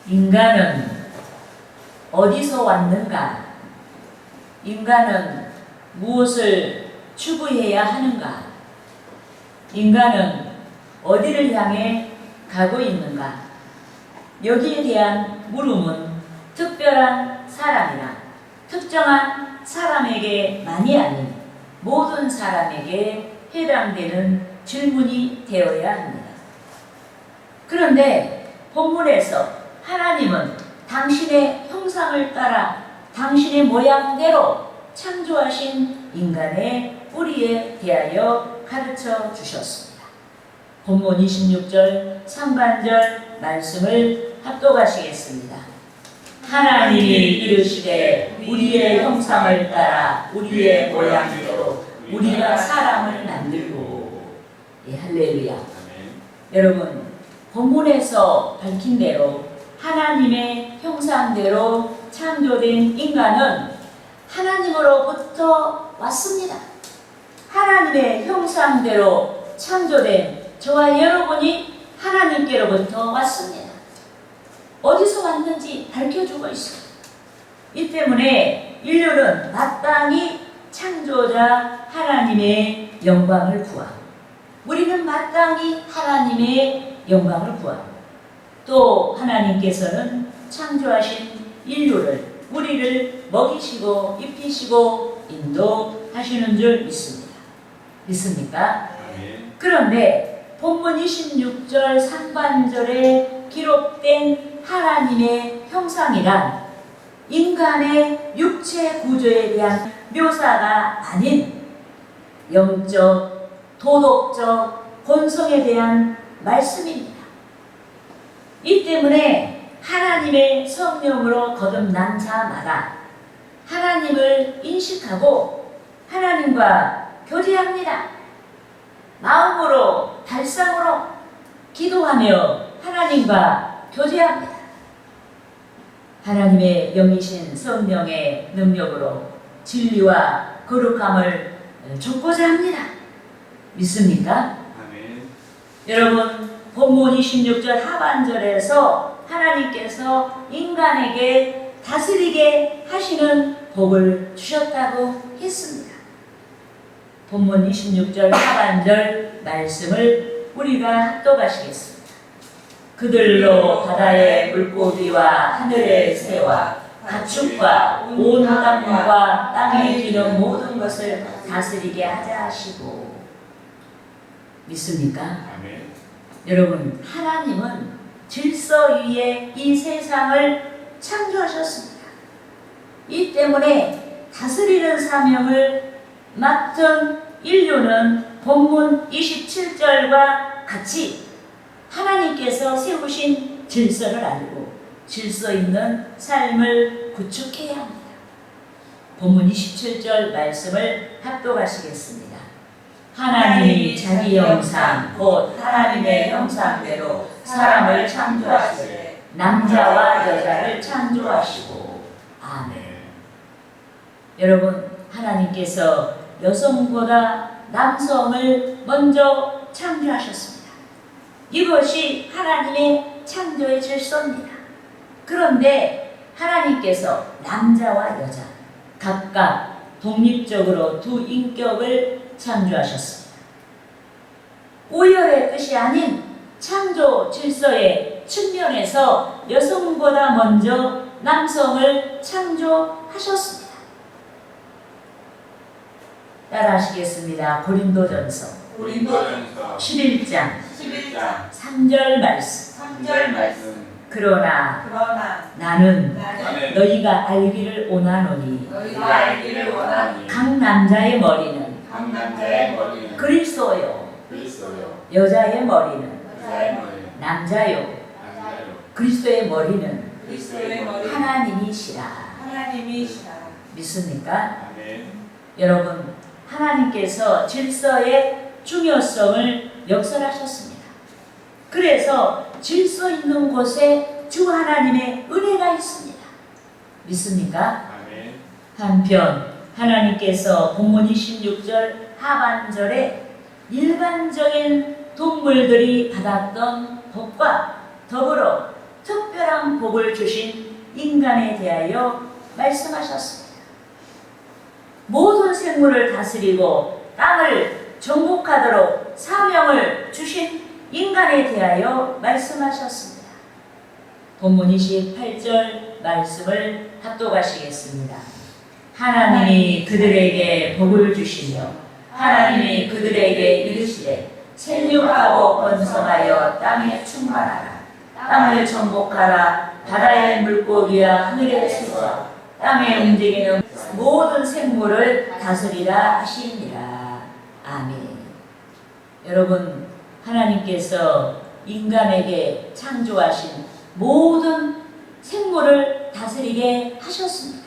인간은 어디서 왔는가? 인간은 무엇을 추구해야 하는가? 인간은 어디를 향해 가고 있는가? 여기에 대한 물음은 특별한 사람이나 특정한 사람에게만이 아닌 모든 사람에게 해당되는 질문이 되어야 합니다. 그런데 본문에서 하나님은 당신의 형상을 따라 당신의 모양대로 창조하신 인간의 뿌리에 대하여 가르쳐 주셨습니다. 본문 26절 상반절 말씀을 합독하시겠습니다. 하나님이 이르시되 우리의 형상을 따라 우리의 모양대로 우리가 사람을 만들고. 예, 할렐루야. 여러분, 본문에서 밝힌 대로 하나님의 형상대로 창조된 인간은 하나님으로부터 왔습니다. 하나님의 형상대로 창조된 저와 여러분이 하나님께로부터 왔습니다. 어디서 왔는지 밝혀주고 있어요. 이 때문에 인류는 마땅히 창조자 하나님의 영광을 구하고, 우리는 마땅히 하나님의 영광을 구하고, 또 하나님께서는 창조하신 인류를, 우리를 먹이시고 입히시고 인도하시는 줄 믿습니다. 믿습니까? 그런데 본문 26절 상반절에 기록된 하나님의 형상이란 인간의 육체 구조에 대한 묘사가 아닌 영적, 도덕적 본성에 대한 말씀입니다. 이 때문에 하나님의 성령으로 거듭난 자마다 하나님을 인식하고 하나님과 교제합니다. 마음으로, 발상으로 기도하며 하나님과 교제합니다. 하나님의 영이신 성령의 능력으로 진리와 거룩함을 좇고자 합니다. 믿습니까? 아멘. 여러분, 본문 26절 하반절에서 하나님께서 인간에게 다스리게 하시는 복을 주셨다고 했습니다. 본문 26절 하반절 말씀을 우리가 합독하시겠습니다. 그들로 바다의 물고기와 하늘의 새와 가축과 온 땅과 땅에 기는 모든 것을 다스리게 하자 하시고. 믿습니까? 아멘. 여러분, 하나님은 질서 위에 이 세상을 창조하셨습니다. 이 때문에 다스리는 사명을 맡은 인류는 본문 27절과 같이 하나님께서 세우신 질서를 알고 질서 있는 삶을 구축해야 합니다. 본문 27절 말씀을 합독하시겠습니다. 하나님이 자기 형상 곧 하나님의 형상대로 사람을 창조하시되 남자와 여자를 창조하시고. 아멘. 여러분, 하나님께서 여성보다 남성을 먼저 창조하셨습니다. 이것이 하나님의 창조의 질서입니다. 그런데 하나님께서 남자와 여자 각각 독립적으로 두 인격을 창조하셨습니다. 오열의 뜻이 아닌 창조 질서의 측면에서 여성보다 먼저 남성을 창조하셨습니다. 따라하시겠습니다. 고린도전서 11장 3절 말씀. 그러나 나는 너희가 알기를 원하노니 각 남자의 머리는 그리스도요 여자의 머리는 남자요 그리스도의 머리는 하나님이시라. 믿습니까? 여러분, 하나님께서 질서의 중요성을 역설하셨습니다. 그래서 질서 있는 곳에 주 하나님의 은혜가 있습니다. 믿습니까? 한편 하나님께서 본문 26절 하반절에 일반적인 동물들이 받았던 복과 더불어 특별한 복을 주신 인간에 대하여 말씀하셨습니다. 모든 생물을 다스리고 땅을 정복하도록 사명을 주신 인간에 대하여 말씀하셨습니다. 본문 28절 말씀을 합독하시겠습니다. 하나님이 그들에게 복을 주시며 하나님이 그들에게 이르시되 생육하고 번성하여 땅에 충만하라. 땅을 정복하라. 바다의 물고기와 하늘의 새와 땅에 움직이는 모든 생물을 다스리라 하시니라. 아멘. 여러분, 하나님께서 인간에게 창조하신 모든 생물을 다스리게 하셨습니다.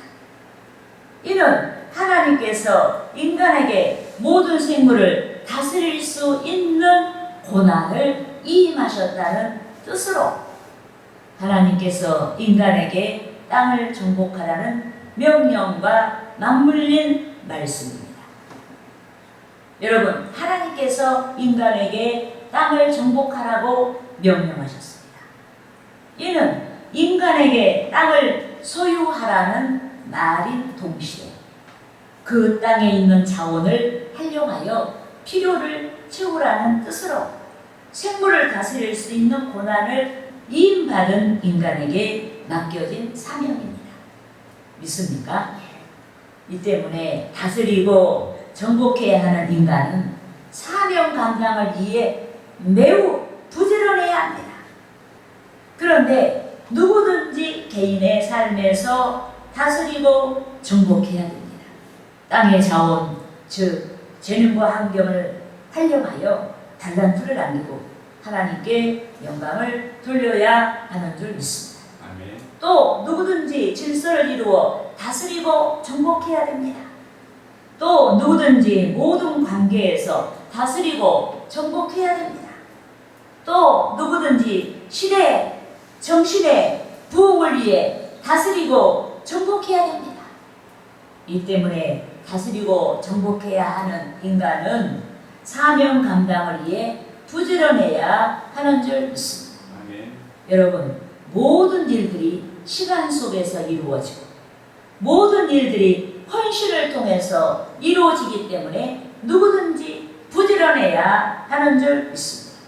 이는 하나님께서 인간에게 모든 생물을 다스릴 수 있는 고난을 이임하셨다는 뜻으로 하나님께서 인간에게 땅을 정복하라는 명령과 맞물린 말씀입니다. 여러분, 하나님께서 인간에게 땅을 정복하라고 명령하셨습니다. 이는 인간에게 땅을 소유하라는 말인 동시에 그 땅에 있는 자원을 활용하여 필요를 채우라는 뜻으로 생물을 다스릴 수 있는 고난을 이임받은 인간에게 맡겨진 사명입니다. 믿습니까? 이 때문에 다스리고 정복해야 하는 인간은 사명 감당을 위해 매우 부지런해야 합니다. 그런데 누구든지 개인의 삶에서 다스리고 정복해야 됩니다. 땅의 자원, 즉 재능과 환경을 활용하여 달란트를 남기고 하나님께 영광을 돌려야 하는 줄 믿습니다. 아멘. 또 누구든지 질서를 이루어 다스리고 정복해야 됩니다. 또 누구든지 모든 관계에서 다스리고 정복해야 됩니다. 또 누구든지 시대, 정신의 부흥을 위해 다스리고 정복해야 됩니다. 이 때문에 다스리고 정복해야 하는 인간은 사명 감당을 위해 부지런해야 하는 줄 믿습니다. 아멘. 여러분, 모든 일들이 시간 속에서 이루어지고 모든 일들이 헌신을 통해서 이루어지기 때문에 누구든지 부지런해야 하는 줄 믿습니다.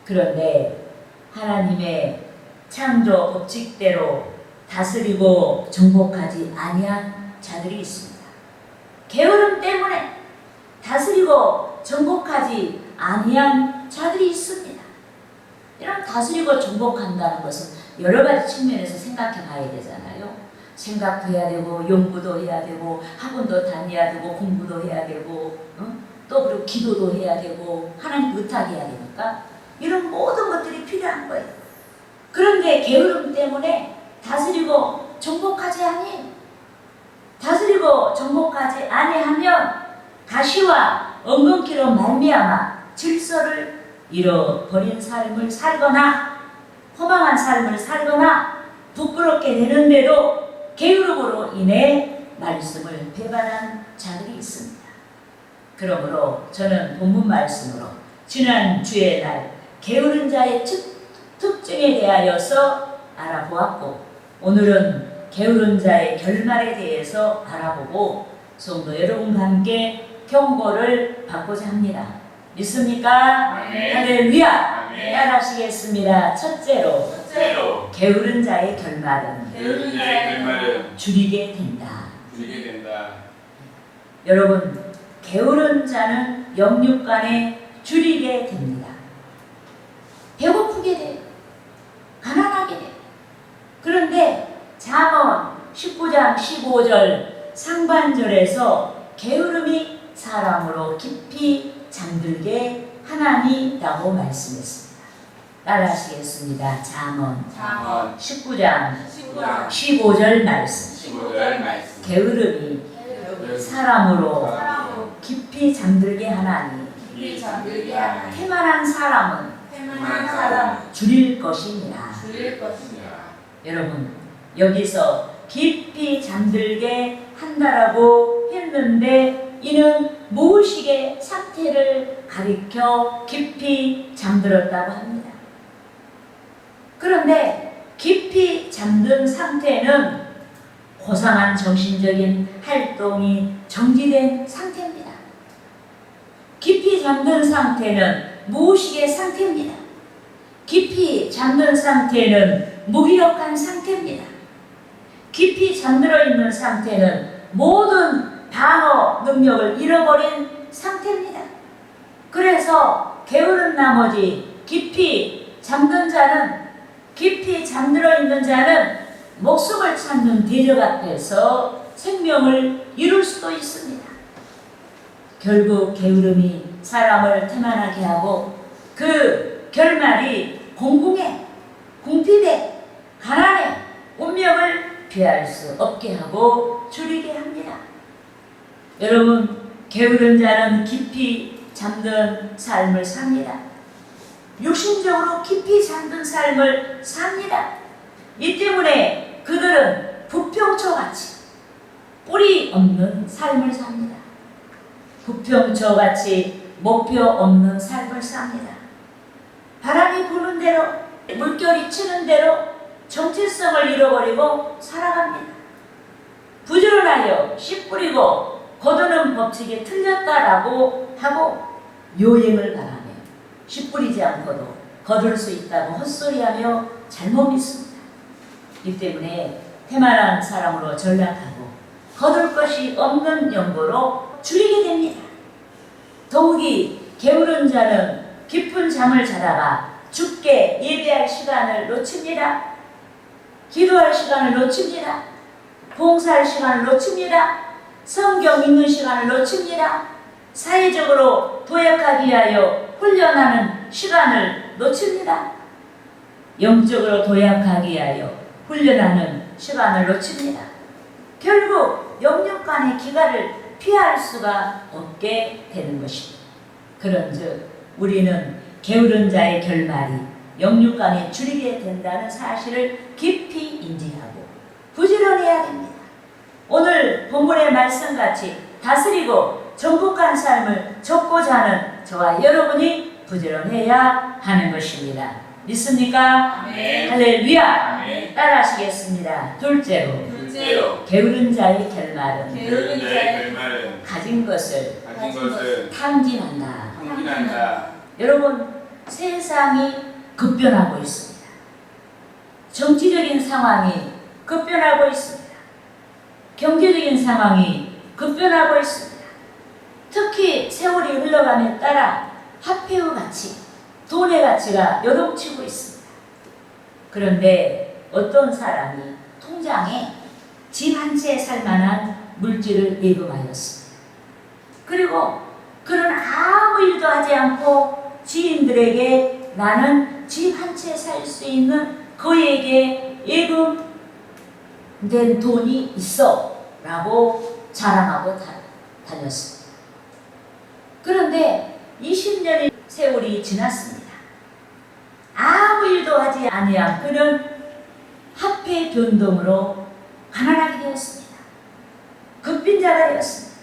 그런데 하나님의 창조 법칙대로 다스리고 정복하지 아니한 자들이 있습니다. 게으름 때문에 다스리고 정복하지 아니한 자들이 있습니다. 이런 다스리고 정복한다는 것은 여러 가지 측면에서 생각해 봐야 되잖아요. 생각도 해야 되고 연구도 해야 되고 학원도 다녀야 되고 공부도 해야 되고 또 그리고 기도도 해야 되고 하나님 의탁해야 되니까 이런 모든 것들이 필요한 거예요. 그런데 게으름 때문에 다스리고 정복하지 아니 다스리고 정복하지 아니하면 가시와 엉겅퀴로 말미암아 질서를 잃어버린 삶을 살거나 허망한 삶을 살거나 부끄럽게 되는데도 게으름으로 인해 말씀을 배반한 자들이 있습니다. 그러므로 저는 본문 말씀으로 지난 주의 날 게으른 자의 특징에 대하여서 알아보았고 오늘은 게으른 자의 결말에 대해서 알아보고 성도 여러분과 함께 경고를 받고자 합니다. 믿습니까? 아멘. 할렐루야! 아멘. 따라하시겠습니다. 첫째로 게으른 자의 결말은 게으른 자의 결말은 줄이게 된다. 줄이게 된다. 여러분, 게으른 자는 영육간에 줄이게 됩니다. 배고프게 돼요. 가난하게 돼요. 그런데 잠언 19장 15절 상반절에서 게으름이 사람으로 깊이 잠들게 하나니라고 말씀했습니다. 따라하시겠습니다. 잠언 19장 15절 말씀. 15절 말씀. 게으름이 사람으로 깊이 잠들게 하나니 태만한 사람은 줄일 것이니라. 여러분, 여기서 깊이 잠들게 한다라고 했는데 이는 무의식의 상태를 가리켜 깊이 잠들었다고 합니다. 그런데 깊이 잠든 상태는 고상한 정신적인 활동이 정지된 상태입니다. 깊이 잠든 상태는 무의식의 상태입니다. 깊이 잠든 상태는 무기력한 상태입니다. 깊이 잠들어 있는 상태는 모든 방어 능력을 잃어버린 상태입니다. 그래서 게으른 나머지 깊이 잠든 자는, 깊이 잠들어 있는 자는 목숨을 찾는 대적 앞에서 생명을 이룰 수도 있습니다. 결국 게으름이 사람을 태만하게 하고 그 결말이 공궁에, 궁핍에, 가난에 운명을 피할 수 없게 하고 줄이게 합니다. 여러분, 게으른 자는 깊이 잠든 삶을 삽니다. 육신적으로 깊이 잠든 삶을 삽니다. 이 때문에 그들은 부평초같이 뿌리 없는 삶을 삽니다. 부평초같이 목표 없는 삶을 삽니다. 바람이 부는 대로, 물결이 치는 대로 정체성을 잃어버리고 살아갑니다. 부지런하여 씨 뿌리고 거두는 법칙이 틀렸다라고 하고 요행을 바라며 씨 뿌리지 않고도 거둘 수 있다고 헛소리하며 잘못 믿습니다. 이 때문에 태만한 사람으로 전락하고 거둘 것이 없는 연고로 줄이게 됩니다. 더욱이 게으른 자는 깊은 잠을 자다가 죽게 예배할 시간을 놓칩니다. 기도할 시간을 놓칩니다. 봉사할 시간을 놓칩니다. 성경 읽는 시간을 놓칩니다. 사회적으로 도약하기 위하여 훈련하는 시간을 놓칩니다. 영적으로 도약하기 위하여 훈련하는 시간을 놓칩니다. 결국 영육간의 기가를 피할 수가 없게 되는 것입니다. 그런즉 우리는 게으른 자의 결말이 영육간에 줄이게 된다는 사실을 깊이 인지하고 부지런해야 됩니다. 오늘 본문의 말씀같이 다스리고 정복한 삶을 좁고자 하는 저와 여러분이 부지런해야 하는 것입니다. 믿습니까? 아멘. 할렐루야. 아멘. 따라하시겠습니다. 둘째로 게으른 자의 결말은 게으른 자의 결말은 가진 것을 탐진한다. 여러분, 세상이 급변하고 있습니다. 정치적인 상황이 급변하고 있습니다. 경제적인 상황이 급변하고 있습니다. 특히 세월이 흘러감에 따라 화폐의 가치, 돈의 가치가 요동치고 있습니다. 그런데 어떤 사람이 통장에 집 한 채 살 만한 물질을 예금하였습니다. 그리고 그는 아무 일도 하지 않고 지인들에게 나는 집 한 채 살 수 있는 그에게 예금된 돈이 있어 라고 자랑하고 다녔습니다. 그런데 20년의 세월이 지났습니다. 아무 일도 하지 아니한 그는 화폐 변동으로 가난하게 되었습니다. 급빈자가 되었습니다.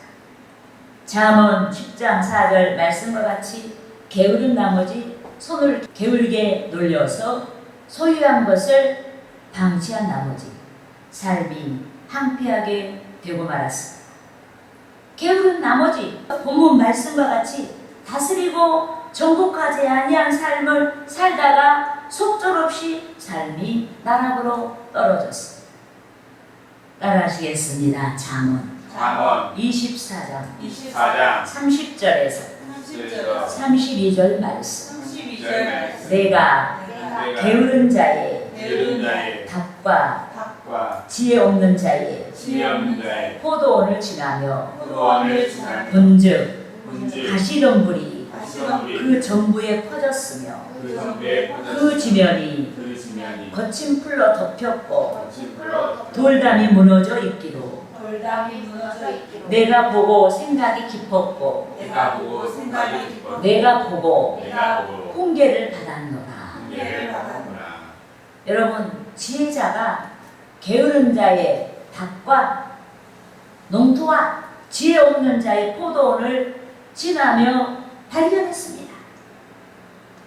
잠언 10장 4절 말씀과 같이 게으른 나머지 손을 게을게 놀려서 소유한 것을 방치한 나머지 삶이 황폐하게 되고 말았습니다. 게으른 나머지 본문 말씀과 같이 다스리고 정복하지 아니한 삶을 살다가 속절없이 삶이 나락으로 떨어졌습니다. 따라하시겠습니다. 잠언 24장 30절에서 32절 말씀. 내가 게으른 자의 닭과 지혜 없는 자의 포도원을 지나며 본즉 가시덤불이 그 전부에 퍼졌으며 그 지면이 거친 풀로 덮였고 돌담이 무너져 있기로 내가 보고 생각이 깊었고 내가 보고 훈계를 받았노라. 여러분, 지혜자가 게으른 자의 닭과 농토와 지혜 없는 자의 포도원을 지나며 발견했습니다.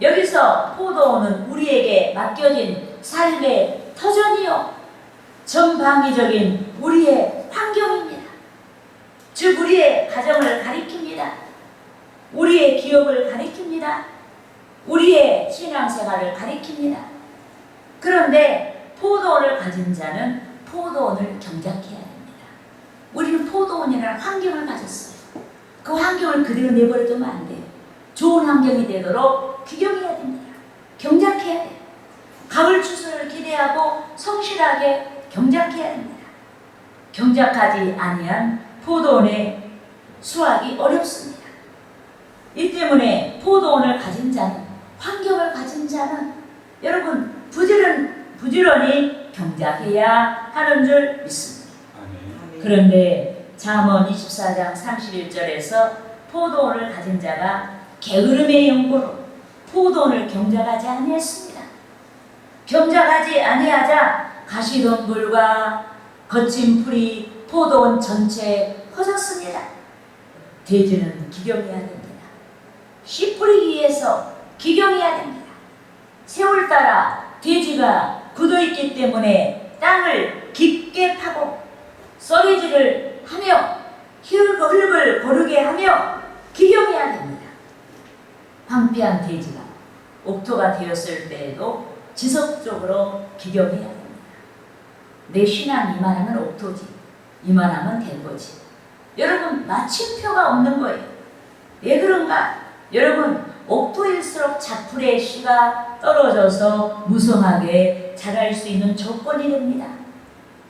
여기서 포도원은 우리에게 맡겨진 삶의 터전이요 전방위적인 우리의 환경입니다. 즉 우리의 가정을 가리킵니다. 우리의 기업을 가리킵니다. 우리의 신앙생활을 가리킵니다. 그런데 포도원을 가진 자는 포도원을 경작해야 됩니다. 우리는 포도원이라는 환경을 가졌어요. 그 환경을 그대로 내버려두면 안 돼요. 좋은 환경이 되도록 규경해야 됩니다. 경작해야 돼요. 가을 추수를 기대하고 성실하게 경작해야 됩니다. 경작하지 아니한 포도원의 수확이 어렵습니다. 이 때문에 포도원을 가진 자는, 환경을 가진 자는 여러분 부지런히 경작해야 하는 줄 믿습니다. 그런데 잠언 24장 31절에서 포도원을 가진 자가 게으름의 연고로 포도원을 경작하지 아니했습니다. 경작하지 아니하자 가시덤불과 거친 풀이 포도원 전체에 퍼졌습니다. 돼지는 기경해야 됩니다. 씨 뿌리기 위해서 기경해야 됩니다. 세월 따라 돼지가 굳어있기 때문에 땅을 깊게 파고 썰이질을 하며 흙을 고르게 하며 기경해야 됩니다. 황폐한 돼지가 옥토가 되었을 때에도 지속적으로 기경해야 됩니다. 내 신앙 이만하면 옥토지, 이만하면 된 거지. 여러분 마침표가 없는 거예요. 왜 그런가? 여러분 옥토일수록 자풀의 씨가 떨어져서 무성하게 자랄 수 있는 조건이 됩니다.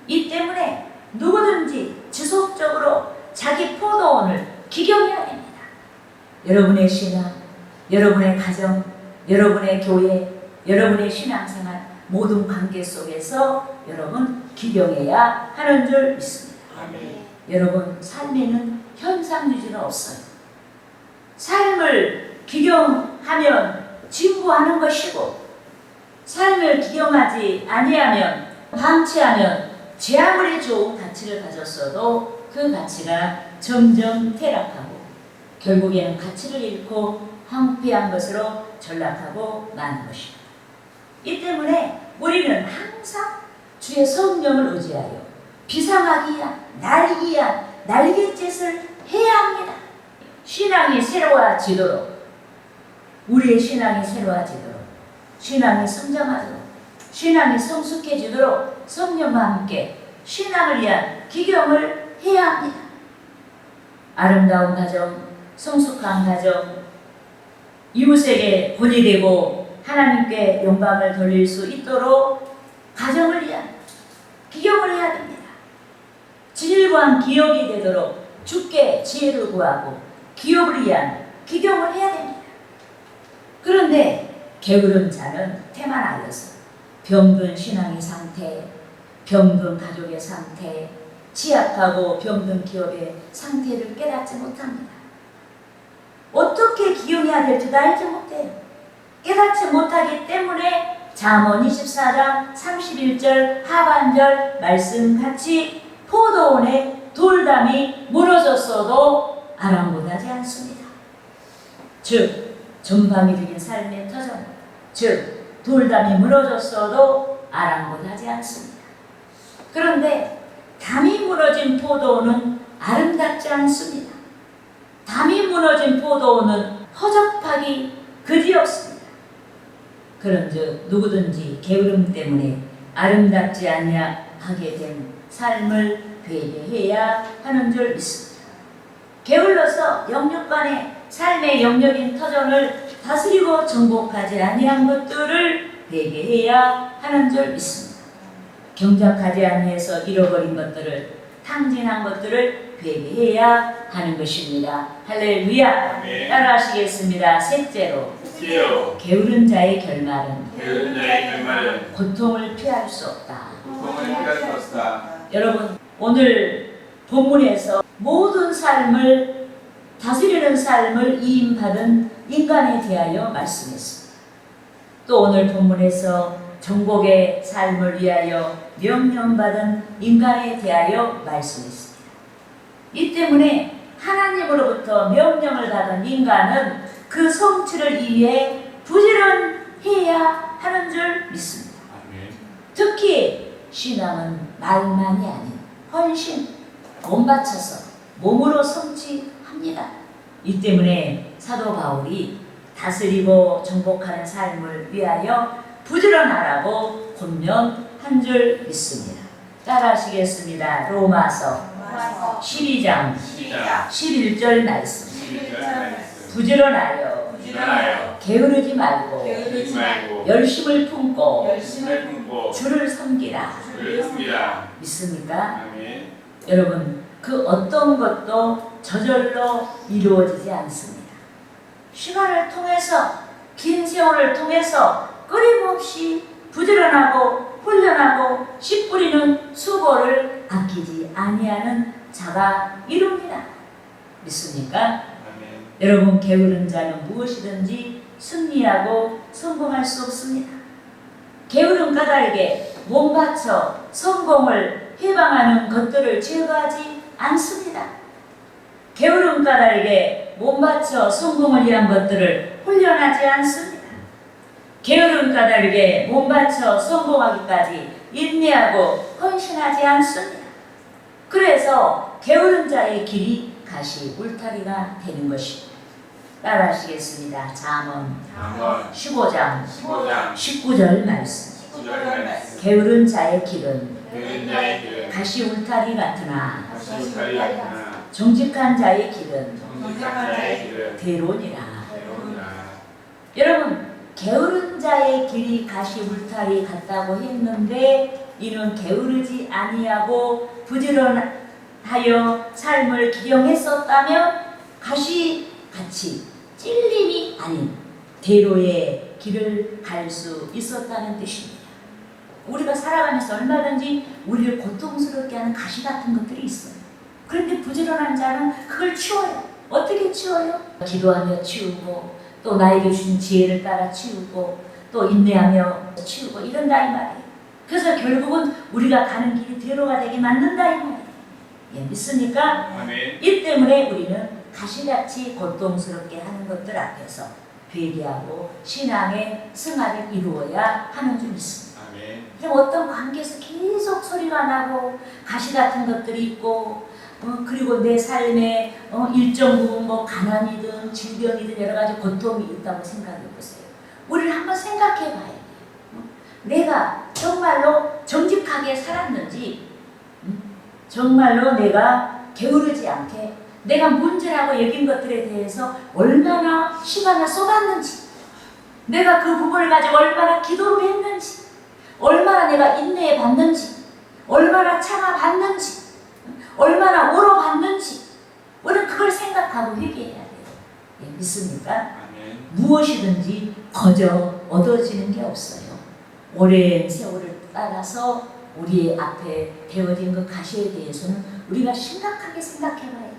이 때문에 누구든지 지속적으로 자기 포도원을 기경해야 됩니다. 여러분의 신앙, 여러분의 가정, 여러분의 교회, 여러분의 신앙생활 모든 관계 속에서 여러분 기경해야 하는 줄 믿습니다. 아멘. 여러분 삶에는 현상유지는 없어요. 삶을 기경하면 진보하는 것이고 삶을 기경하지 아니하면 방치하면 제 아무리 좋은 가치를 가졌어도 그 가치가 점점 퇴락하고 결국에는 가치를 잃고 황폐한 것으로 전락하고 마는 것입니다. 이 때문에 우리는 항상 주의 성령을 의지하여 비상하기 위한 날기 위한 날갯짓을 해야 합니다. 신앙이 새로워지도록 우리의 신앙이 새로워지도록 신앙이 성장하도록 신앙이 성숙해지도록 성령과 함께 신앙을 위한 기경을 해야 합니다. 아름다운 가정, 성숙한 가정, 이웃에게 본이 되고 하나님께 영광을 돌릴 수 있도록 가정을 위한 기경을 해야 됩니다. 진일관 기업이 되도록 주께 지혜를 구하고 기업을 위한 기경을 해야 됩니다. 그런데 게으른 자는 태만하여서 병든 신앙의 상태, 병든 가족의 상태, 취약하고 병든 기업의 상태를 깨닫지 못합니다. 어떻게 기용해야 될지도 알지 못해요. 깨닫지 못하기 때문에 잠언 24장 31절 하반절 말씀같이 포도원에 돌담이 무너졌어도 아랑곳하지 않습니다. 즉 전방위적인 삶의 터전, 즉 돌담이 무너졌어도 아랑곳하지 않습니다. 그런데 담이 무너진 포도원은 아름답지 않습니다. 담이 무너진 포도원은 허접하기 그지없습니다. 그런즉 누구든지 게으름 때문에 아름답지 아니하게 된 삶을 회개해야 하는 줄 믿습니다. 게을러서 영육간의 삶의 영적인 터전을 다스리고 정복하지 아니한 것들을 회개해야 하는 줄 믿습니다. 경작하지 아니해서 잃어버린 것들을, 탕진한 것들을 회개해야 하는 것입니다. 할렐루야. 아멘. 따라하시겠습니다. 셋째로 티요. 게으른 자의 결말은 게으른 자의 결말은 고통을 피할 수 없다. 고통을 피할 수 없다. 여러분 오늘 본문에서 모든 삶을 다스리는 삶을 이임받은 인간에 대하여 말씀했습니다. 또 오늘 본문에서 정복의 삶을 위하여 명령받은 인간에 대하여 말씀했습니다. 이 때문에 하나님으로부터 명령을 받은 인간은 그 성취를 위해 부지런해야 하는 줄 믿습니다. 아멘. 특히 신앙은 말만이 아닌 헌신, 돈 바쳐서 몸으로 성취합니다. 이 때문에 사도 바울이 다스리고 정복하는 삶을 위하여 부지런하라고 권면한 줄 믿습니다. 따라하시겠습니다. 로마서 12장 11절 말씀. 부지런하여 게으르지 말고 열심을 품고 주를 섬기라. 믿습니까? 아멘. 여러분, 그 어떤 것도 저절로 이루어지지 않습니다. 시간을 통해서, 긴 세월을 통해서 끊임없이 부지런하고 훈련하고 씨 뿌리는 수고를 아끼지 아니하는 자가 이룹니다. 믿습니까? 아멘. 여러분, 게으른 자는 무엇이든지 승리하고 성공할 수 없습니다. 게으른 까닭에 몸 바쳐 성공을 해방하는 것들을 제거하지 않습니다. 게으른 까닭에 몸 바쳐 성공을 위한 것들을 훈련하지 않습니다. 게으른 까닭에 몸 바쳐 성공하기까지 인내하고 헌신하지 않습니다. 그래서 게으른 자의 길이 가시 울타리가 되는 것입니다. 따라하시겠습니다. 잠언 15장 19절 말씀. 게으른 자의 길은 가시 울타리 같으나 정직한 자의 길은 대론이라. 여러분, 게으른 자의 길이 가시 울타리 같다고 했는데 이는 게으르지 아니하고 부지런하여 삶을 기경했었다면 가시같이 찔림이 아닌 대로의 길을 갈 수 있었다는 뜻입니다. 우리가 살아가면서 얼마든지 우리를 고통스럽게 하는 가시 같은 것들이 있어요. 그런데 부지런한 자는 그걸 치워요. 어떻게 치워요? 기도하며 치우고, 또 나에게 주신 지혜를 따라 치우고, 또 인내하며 치우고 이런다 이 말이에요. 그래서 결국은 우리가 가는 길이 대로가 되게 만든다 이 말이에요. 예, 믿습니까? 아멘. 이 때문에 우리는 가시같이 고통스럽게 하는 것들 앞에서 회개하고 신앙의 승화를 이루어야 하는 줄 믿습니다. 아멘. 그럼 어떤 관계에서 계속 소리가 나고 가시 같은 것들이 있고 그리고 내 삶에 일정 부분 뭐 가난이든 질병이든 여러 가지 고통이 있다고 생각해 보세요. 우리를 한번 생각해 봐야 돼요. 내가 정말로 정직하게 살았는지, 정말로 내가 게으르지 않게 내가 문제라고 여긴 것들에 대해서 얼마나 시간을 쏟았는지, 내가 그 부분을 가지고 얼마나 기도를 했는지, 얼마나 내가 인내해 봤는지, 얼마나 참아봤는지, 얼마나 울어봤는지, 우리는 그걸 생각하고 회개해야 돼요. 예, 믿습니까? 아멘. 무엇이든지 거저 얻어지는 게 없어요. 오랜 세월을 따라서 우리 앞에 되어진 그 가시에 대해서는 우리가 심각하게 생각해 봐야 돼요.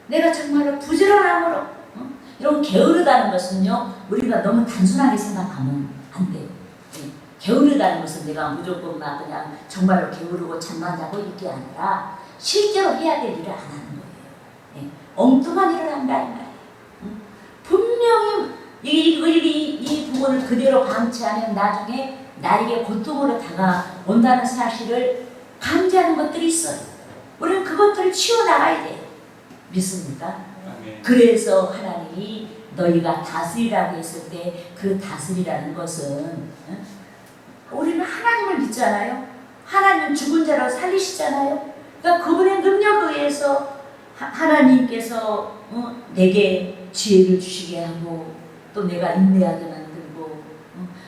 내가 정말로 부지런함으로 이런 게으르다는 것은요, 우리가 너무 단순하게 생각하면 안 돼요. 예. 게으르다는 것은 내가 무조건 막 그냥 정말로 게으르고 잠만 자고 있는 게 아니라 실제로 해야 될 일을 안 하는 거예요. 예. 엉뚱한 일을 한다 이 말이에요. 분명히 이 부분을 그대로 방치하면 나중에 나에게 고통으로 다가온다는 사실을 감지하는 것들이 있어요. 우리는 그것들을 치워나가야 돼요. 믿습니까? 아멘. 그래서 하나님이 너희가 다스리라고 했을 때 그 다스리라는 것은 우리는 하나님을 믿잖아요. 하나님은 죽은 자로 살리시잖아요. 그러니까 그분의 능력에 의해서 하나님께서 내게 지혜를 주시게 하고 또 내가 인내하게 만들고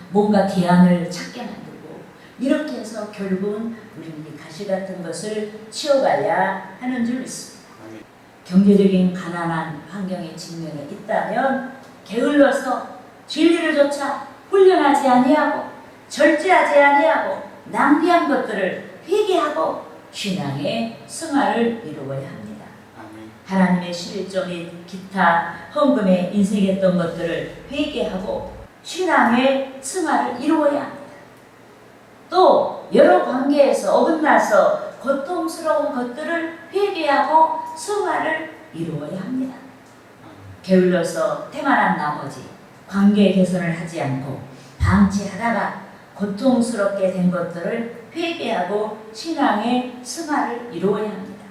뭔가 대안을 찾게 만들고 이렇게 해서 결국은 우리는 이 가시 같은 것을 치워가야 하는 줄 믿습니다. 아멘. 경제적인 가난한 환경에 직면해 있다면 게을러서 진리를 조차 훈련하지 아니하고 절제하지 아니하고 낭비한 것들을 회개하고 신앙의 승화를 이루어야 합니다. 아멘. 하나님의 실종 및 기타 헌금에 인색했던 것들을 회개하고 신앙의 승화를 이루어야 합니다. 또 여러 관계에서 어긋나서 고통스러운 것들을 회개하고 승화를 이루어야 합니다. 게을러서 태만한 나머지 관계 개선을 하지 않고 방치하다가 고통스럽게 된 것들을 회개하고 신앙의 승화를 이루어야 합니다.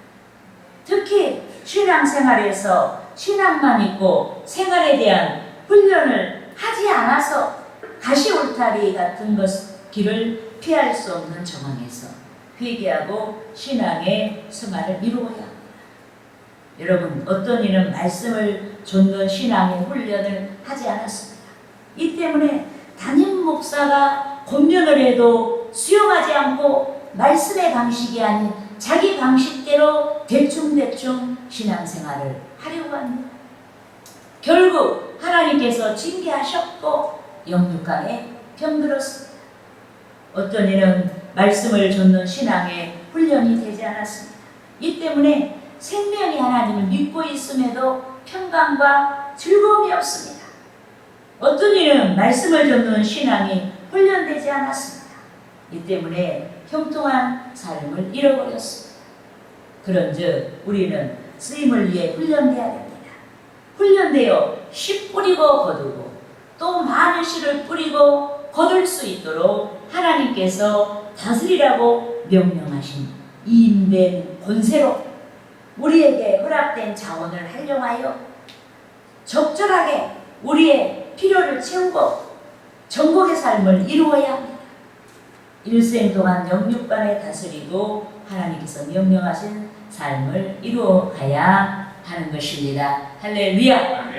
특히 신앙생활에서 신앙만 있고 생활에 대한 훈련을 하지 않아서 가시울타리 같은 길을 피할 수 없는 정황에서 회개하고 신앙의 승화를 이루어야 합니다. 여러분, 어떤 이는 말씀을 좇는 신앙의 훈련을 하지 않았습니다. 이 때문에 담임 목사가 권면을 해도 수용하지 않고 말씀의 방식이 아닌 자기 방식대로 대충대충 신앙생활을 하려고 합니다. 결국 하나님께서 징계하셨고 영육간에 병들었습니다. 어떤 이는 말씀을 좇는 신앙의 훈련이 되지 않았습니다. 이 때문에 생명이 하나님을 믿고 있음에도 평강과 즐거움이 없습니다. 어떤 이는 말씀을 좇는 신앙이 훈련되지 않았습니다. 이 때문에 형통한 삶을 잃어버렸습니다. 그런즉 우리는 쓰임을 위해 훈련돼야 됩니다. 훈련되어 씨 뿌리고 거두고 또 많은 씨를 뿌리고 거둘 수 있도록 하나님께서 다스리라고 명령하신 이인된 권세로 우리에게 허락된 자원을 활용하여 적절하게 우리의 필요를 채우고 정복의 삶을 이루어야 합니다. 일생 동안 영육간에 다스리고 하나님께서 명령하신 삶을 이루어 가야 하는 것입니다. 할렐루야!